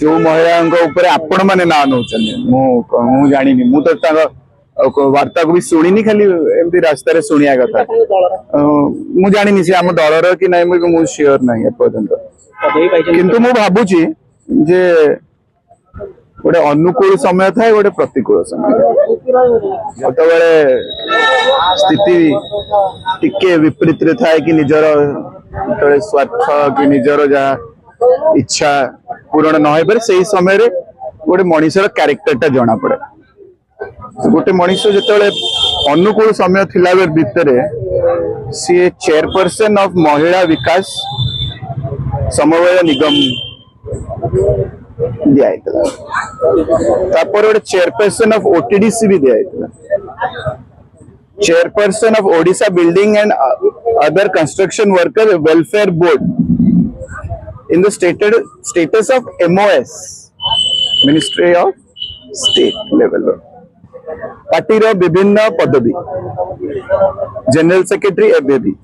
जो महिला आपण मैंने ना नौ जानी मु तो वार्ता को भी शुणी खाली एमती रास्तार शुणिया कथा मु जानी सी आम दलर कि ना मु श्योर ना एपर्यंत किंतु मु भावुची जे गोटे अनुकूल समय था गोटे प्रतिकूल समय जो स्थिति टिके विपरीत रे था कि निजर स्वार्थ कि निजर जहाँ इच्छा पूरण न हो से समय रे गोटे मनीषर कैरेक्टर टा जना पड़े गोटे मनीष जो अनुकूल समय थिला भितर सी चेयरपर्सन ऑफ महिला विकास समवाय निगम दिया गोटे चेयरपर्सन ऑफ ओटीडीसी भी दिया chairperson of Odisha building and other construction worker welfare board in the status of MOS Ministry of State level party रो विभिन्न पदवी जनरल सेक्रेटरी एबे भी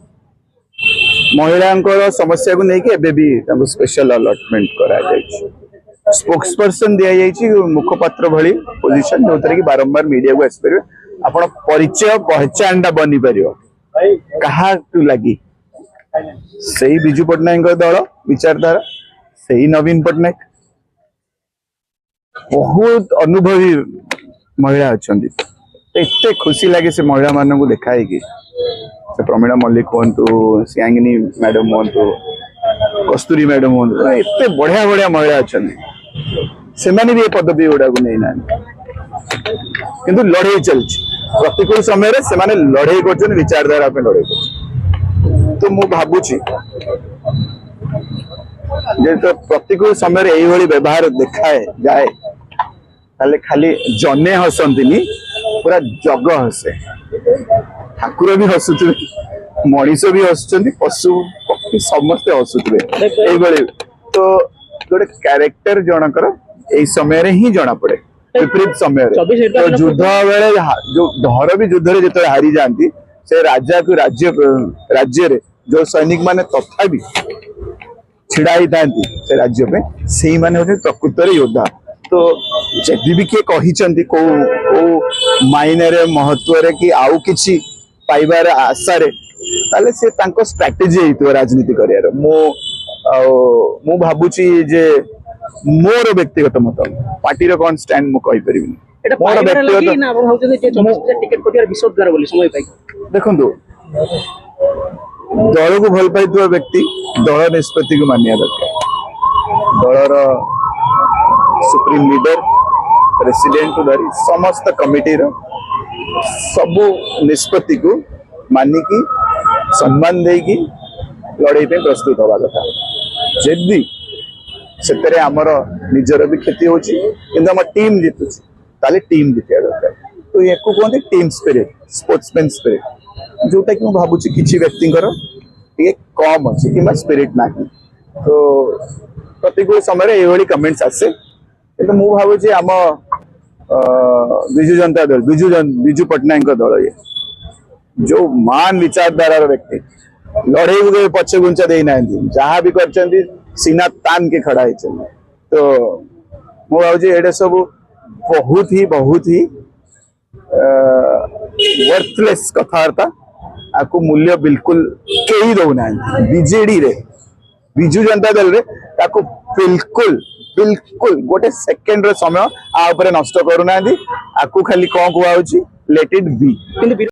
महिला समस्या को लेकिन एबे भी स्पेशल अलॉटमेंट करा जायछि स्पोक्स पर्सन दिया जायछि मुखपात्र भली पोजीशन जो कि बारंबार मीडिया को आसि आपण परिचय पहचान बनी परियो कहा लगी सही बिजू पट्टनायक दल विचारधारा सही नवीन पट्टनायक बहुत अनुभवी महिला अच्छा एते खुशी लगे से महिला मान को देखाई कि से प्रमीणा मल्लिक हूँ सियांगिनी मैडम हूँ कस्तूरी मैडम हूँ एते बढ़िया बढ़िया महिला अच्छा से भी ये पदवी गुड़ा को नहीं ना किंतु लड़े चलती प्रतिकूल समय से लड़े कर विचारधारा लड़े कर तो मु भावुची तो प्रतिकूल समय यही व्यवहार देखाए जाए ताले खाली जने हसंती पूरा जग हसे ठाकुर भी हसुवे मनीष भी हसुच्च पशु पक्षी समस्ते हसुवे तो गोटे कैरेक्टर जनकर यही समय ही जना पड़े विपरीत समय तो युद्ध बेले जो धर भी युद्ध जो हारी जाती से राजा को राज्य जो सैनिक माने तथा भी छिड़ा ही था से राज्य पे से माने प्रकृत योद्धा तो जदि भी किए कही को मायने महत्व रे कि आउ किछि पाइबार आशा रे ताले से तांको स्ट्रेटजी हेतु राजनीति करियार मु भाबुची जे मोर व्यक्तिगत मत पार्टी रो कोन स्टैंड मु कहि परिबिनी मोर व्यक्तिगत ना आपण होते जे 24 टिकट कोटियार विशोधगार बोली समय पाई देखंतु दल को भल पाई व्यक्ति दल निष्पत्ति को मानिया दरकार दलर सुप्रीम लीडर प्रेसिडेंट को धरी समस्त कमिटी रो सबु निष्पत्ति को मानिकी सम्मान देकी लड़ाई पे प्रस्तुत होगा कथा जदि से आमर निजर भी क्षति होची किंतु आम टीम जीतुची ताले टीम जीतिया दरकार तो ये को कहते टीम स्पिरिट स्पोर्ट्समैन स्पिरिट जोटा कि भावुची किसी व्यक्ति कम अच्छे कि स्पिरिट ना तो प्रतिकूल समय ये कमेंट्स आसे कि मु भावुची आम विजु जनता दल विजु पट्टनायक दल ये जो मान विचारधारा व्यक्ति लड़े को पछे गुंचा दे ना जहाँ भी कर सीना तान के खड़ा है तो मु भावुची ये सब बहुत ही वर्थलेस कथबार्ता आपको मूल्य बिल्कुल कई दौना बीजेडी रे विजु जनता दल रे ताको बिल्कुल बिल्कुल गोटे सेकेंड रो समय आ ऊपर नष्ट करूना आकु खाली कौन कहूँ लेट इट बी।